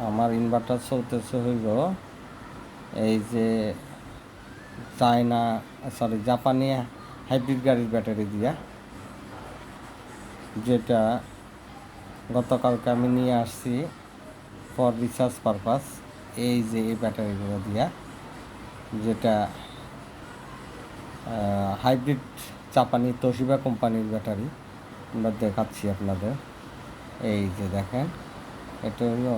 আমার ইনভার্টার চলতেছে হইল এই যে জাপানি হাইব্রিড গাড়ির ব্যাটারি দিয়া, যেটা গতকালকে আমি নিয়ে আসছি ফর রিসার্চ পারপাস। এই যে এই ব্যাটারিগুলো দিয়া, যেটা হাইব্রিড জাপানি তোশিবা কোম্পানির ব্যাটারি আমরা দেখাচ্ছি আপনাদের। এই যে দেখেন, এটা হলো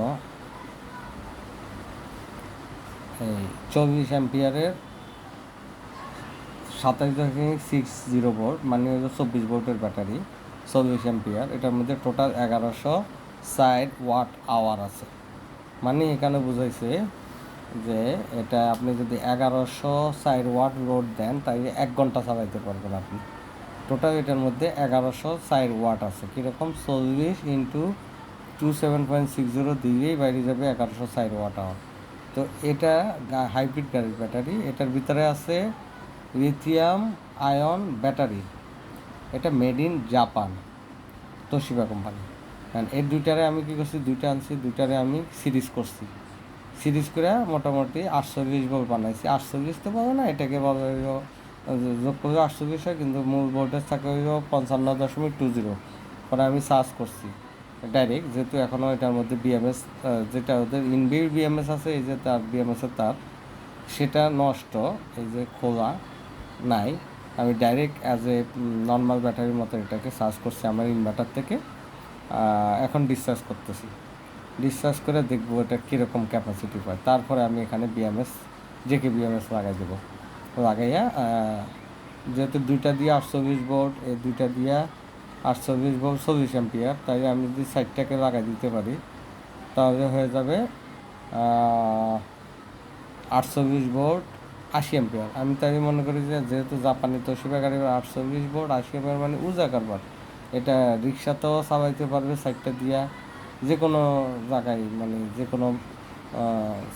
এই 24 অ্যাম্পিয়ারের 27.60 ভোল্ট, মানে হলো 24 ভোল্টের ব্যাটারি, 24 অ্যাম্পিয়ার। এটার মধ্যে টোটাল 1160 ওয়াট আওয়ার আছে। মানে এখানে বুঝাইছে যে এটা আপনি যদি 1160 ওয়াট লোড দেন তাহলে 1 ঘন্টা চালাইতে পারবেন আপনি। টোটাল এটার মধ্যে 1160 ওয়াট আছে। কীরকম 40 ইন্টু 27.60 দিলেই বাইরে যাবে 1160 ওয়াট আওয়ার। তো এটা হাইব্রিড গাড়ির ব্যাটারি। এটার ভিতরে আছে লিথিয়াম আয়ন ব্যাটারি। এটা made in Japan, Toshiba company. কারণ এই দুইটারে আমি কী করছি, দুইটা আনছি, দুইটারে আমি সিরিজ করছি। সিরিজ করে মোটামুটি 48 ভোল্ট বানাইছি। 48 তো পাবো না, এটাকে বলা হইল যোগ করলে 48 হয়, কিন্তু মূল ভোল্টেজ থাকে হইল 55.20। পরে আমি সার্চ করছি ডাইরেক্ট, যেহেতু এখনও এটার মধ্যে বিএমএস, যেটা ওদের ইনবিল্ট বিএমএস আছে, এই যে তার বিএমএসের তার, সেটা নষ্ট, এই যে খোলা নাই। আমি ডাইরেক্ট অ্যাজ এ নর্মাল ব্যাটারির মতো এটাকে সার্চ করছি আমার ইনভার্টার থেকে। এখন ডিসচার্জ করতেছি, ডিসচার্জ করে দেখবো এটা কীরকম ক্যাপাসিটি পায়। তারপরে আমি এখানে বিএমএস, জেকে বিএমএস লাগাই দেবো। লাগাইয়া যেহেতু দুইটা দিয়ে 48 ভোল্ট, এই দুইটা দিয়ে 48 ভোল্ট 40 অ্যাম্পিয়ার, তাই আমি যদি সাইডটাকে লাগাই দিতে পারি তাহলে হয়ে যাবে 48 ভোল্ট 80 অ্যাম্পিয়ার। আমি তাই মনে করি যে যেহেতু জাপানি তোশিবা গাড়ি 48 ভোল্ট 80 অ্যাম্পিয়ার মানে উজা কারবার। এটা রিক্সাতেও চালাইতে পারবে সাইডটা দিয়া, যে কোনো জায়গায়, মানে যে কোনো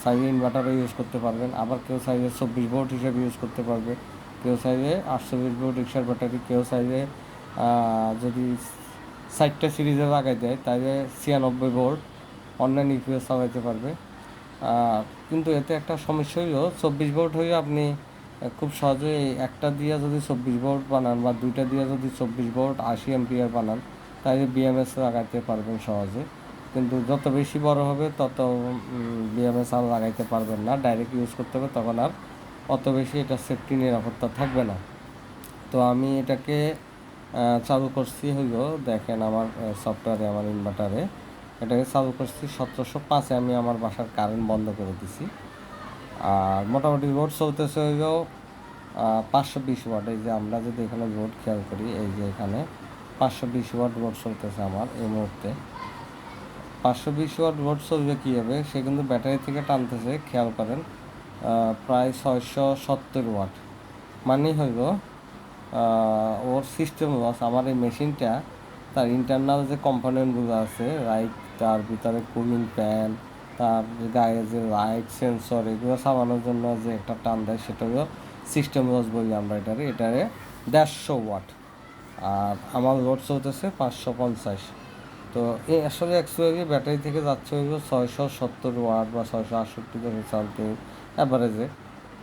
সাইজে ইনভার্টারও ইউজ করতে পারবেন। আবার কেউ চাইলে 24 ভোল্ট হিসেবে ইউজ করতে পারবে, কেউ চাইলে 48 ভোল্ট রিক্সার ব্যাটারি, কেউ চাইলে যদি সাইডটা সিরিজে লাগাই দেয় তাহলে 96 ভোল্ট অনলাইন ইউপিএস চালাইতে পারবে। কিন্তু এতে একটা সমস্যা হইল 24 ভোল্ট হয়ে আপনি খুব সহজে একটা দিয়ে যদি 24 ভোল্ট বানান, বা দুইটা দিয়ে যদি 24 ভোল্ট 80 অ্যাম্পিয়ার বানান, তাহলে বিএমএস লাগাইতে পারবেন সহজে। কিন্তু যত বেশি বড় হবে তত বিএমএস আর লাগাইতে পারবেন না, ডাইরেক্ট ইউজ করতে হবে, তখন আর অত বেশি এটা সেফটি নিরাপত্তা থাকবে না। তো আমি এটাকে চালু করছি হইলো, দেখেন আমার সফটওয়্যারে, আমার ইনভার্টারে এটাকে চালু করছি 1705-এ আমি আমার বাসার কারেন্ট বন্ধ করে দিছি। আর মোটামুটি লোড চলতেছে হইলো 520 ওয়াট। এই যে আমরা যদি এখানে লোড খেয়াল করি, এই যে এখানে 520 ওয়াট লোড চলতেছে আমার এই মুহূর্তে। 520 ওয়াট লোড চলবে কী হবে, সে কিন্তু ব্যাটারি থেকে টানতেছে, খেয়াল করেন, প্রায় 670 ওয়াট। মানে হইল ওর সিস্টেম লস। আমার এই মেশিনটা, তার ইন্টারনাল যে কম্পোনেন্টগুলো আছে, লাইক তার ভিতরে কুলিং ফ্যান, তার গায়ে যে লাইট সেন্সর, এগুলো সামানোর জন্য যে একটা টান দেয়, সেটা হলো সিস্টেম লস বলি আমরা এটারে 150 ওয়াট। আর আমার লোড চলতেছে 550। তো এই আসলে অ্যাকচুয়ালি ব্যাটারি থেকে যাচ্ছে হইল 670 ওয়াট বা 668 ধরে সামথিং অ্যাভারেজে।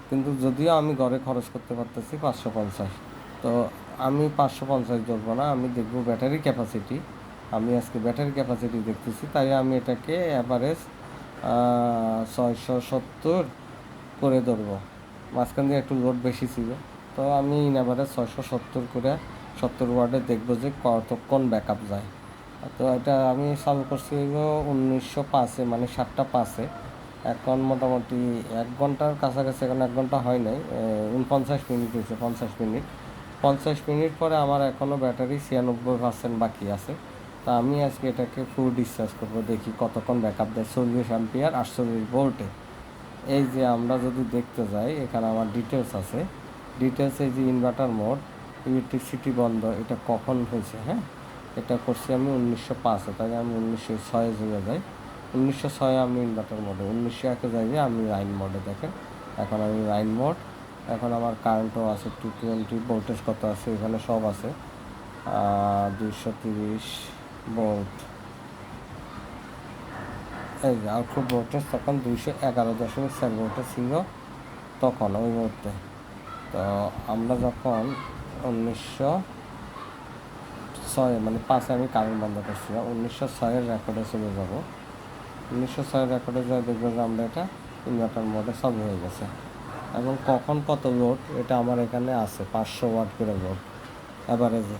কিন্তু যদিও আমি ঘরে খরচ করতে পারতেছি 550। তো আমি 550 ধরবো না, আমি দেখবো ব্যাটারি ক্যাপাসিটি। আমি আজকে ব্যাটারি ক্যাপাসিটি দেখতেছি, তাই আমি এটাকে অ্যাভারেজ 670 করে ধরবো। মাঝখান দিয়ে একটু লোড বেশি ছিল, তো আমি অ্যাভারেজ 670 করে 70 ওয়ার্ডে দেখবো যে কতক্ষণ ব্যাকআপ যায়। তো এটা আমি চালু করছি 1905-এ, মানে 7:05-এ। এখন মোটামুটি 1 ঘন্টার কাছাকাছি, এখন 1 ঘন্টা হয় নাই, 49 মিনিট হয়েছে। 50 মিনিট পরে আমার এখনও ব্যাটারি 96% বাকি আছে। তা আমি আজকে এটাকে ফুল ডিসচার্জ করবো, দেখি কতক্ষণ ব্যাকআপ দেয়। 40 অ্যাম্পিয়ার 48 ভোল্টে। এই যে আমরা যদি দেখতে যাই, এখানে আমার ডিটেলস আছে। ডিটেলস, এই যে ইনভার্টার মোড, ইলেকট্রিসিটি বন্ধ, এটা কখন হয়েছে, হ্যাঁ, এটা করছি আমি 1905-এ, তাই আমি 1906-এ চলে যাই। 1906-এ আমি ইনভার্টার মোডে, 1901-এ যাই যে আমি লাইন মোডে। দেখেন এখন আমি লাইন মোড। এখন আমার কারেন্টও আছে 220, ভোল্টেজ কত আছে এখানে সব আছে, 230 ভোল্ট। এই যে আউটপুট ভোল্টেজ তখন 211.4 ভোল্টেজ ছিল তখন ওই মুহূর্তে। তো আমরা যখন 1906 মানে 5 আমি কারেন্ট বন্ধ করছিলাম, 1906-এর রেকর্ডে চলে যাব। 1906-এর রেকর্ডে যা দেখবো যে আমরা এটা ইনভার্টার মোডে সব হয়ে গেছে। এবং কখন কত লোড এটা আমার এখানে আছে 500 ওয়াট করে লোড অ্যাভারেজে।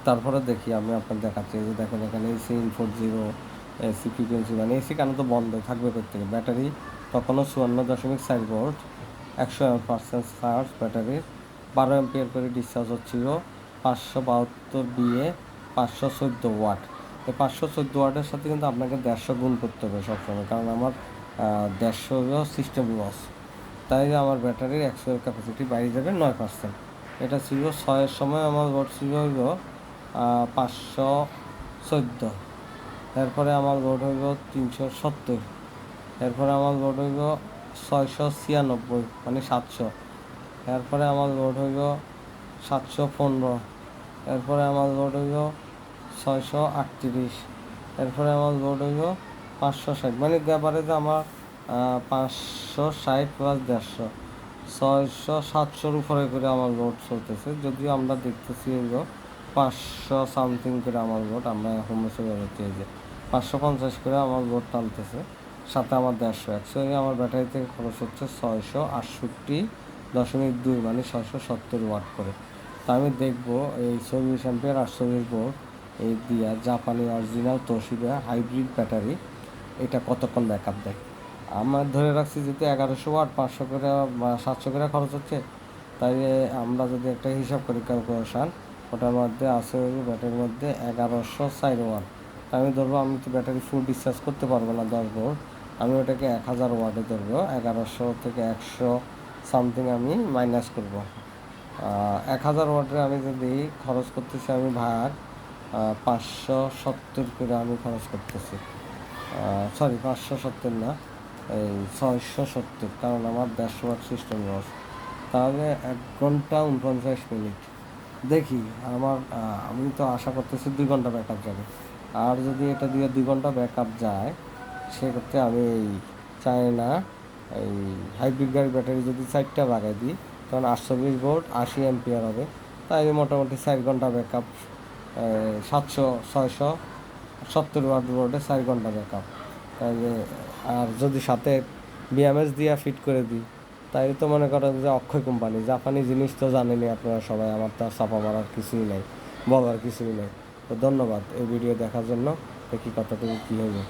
তারপরে দেখি আমি আপনার দেখাচ্ছি, যে দেখেন এখানে এসি ইনপুট 0, এসি ফ্রিকোয়েন্সি মানে এসি কেন তো বন্ধ থাকবে থেকে। ব্যাটারি তখনও 54.4 ভোল্ট, 100% চার্জ ব্যাটারির, 12 এম্পিয়ার করে ডিসচার্জ হচ্ছিল, 572 বিএ, 514 ওয়াট। এই 514 ওয়াটের সাথে কিন্তু আপনাকে 150 গুণ করতে হবে সবসময়, কারণ আমার 150 সিস্টেম লস। তাই আমার ব্যাটারির অ্যাকচুয়াল ক্যাপাসিটি বাইরে যাবে 9%। এটা ছিল 6-এর সময় আমার লোড ছিল হইল 514, এরপরে আমার লোড হইল 370, এরপরে আমার লোড হইল 696 মানে 700, এরপরে আমার লোড হইল 715, এরপরে আমার লোড হইল 638, এরপরে আমার লোড হইল 560, মানে ব্যাপারে যে আমার 560 প্লাস 150, 600-700-র উপরে করে আমার লোড চলতেছে। যদিও আমরা দেখতেছি এগুলো 500 সামথিং করে আমার লোড, আমরা এখন চলে যাচ্ছি এই যে 550 করে আমার লোড টানতেছে, সাথে আমার 150। অ্যাকচুয়ালি আমার ব্যাটারি থেকে খরচ হচ্ছে 668.2 মানে 670 ওয়াট করে। তা আমি দেখবো এই 24 অ্যাম্পিয়ার 48 ভোল্ট এই দিয়া জাপানি অরিজিনাল তোশিবা হাইব্রিড ব্যাটারি এটা কতক্ষণ ব্যাকআপ দেয়। আমার ধরে রাখছি যেহেতু 1100 ওয়াট 500 করে বা 700 করে খরচ হচ্ছে, তাই আমরা যদি একটা হিসাব করি ক্যালকুলেশান, ওটার মধ্যে আছে ওই ব্যাটারির মধ্যে 1104 ওয়াট। আমি ধরবো আমি তো ব্যাটারি ফুল ডিসচার্জ করতে পারবো না 10 ভোল্ট, আমি ওটাকে 1000 ওয়াটে ধরবো, 1100 থেকে 100 সামথিং আমি মাইনাস করবো। 1000 ওয়াটে আমি যদি খরচ করতেছি আমি ভাগ 570 করে আমি খরচ করতেছি, সরি 570 না, এই 670, কারণ আমার 150 ওয়াট সিস্টেম লস। তাহলে 1 ঘন্টা 49 মিনিট। দেখি আমার আমি তো আশা করতেছি 2 ঘন্টা ব্যাকআপ যাবে। আর যদি এটা দিয়ে 2 ঘন্টা ব্যাকআপ যায়, সেক্ষেত্রে আমি এই চায়না এই হাইব্রিড গাড়ির ব্যাটারি যদি 4টা লাগাই দিই, তখন 820 ভোল্ট 80 অ্যাম্পিয়ার হবে। তাই মোটামুটি 4 ঘন্টা ব্যাকআপ, 700-670 ওয়াট বোর্ডে 4 ঘন্টা ব্যাকআপ। তাইলে আর যদি সাথে বিএমএস দিয়ে ফিট করে দিই, তাই তো মনে করেন যে অক্ষয় কোম্পানি, জাপানি জিনিস তো জানেনই আপনারা সবাই, আমার তো আর চাপা মারার কিছুই নেই, বলার কিছুই নেই। তো ধন্যবাদ এই ভিডিও দেখার জন্য, দেখি কতটুকু কী হবে।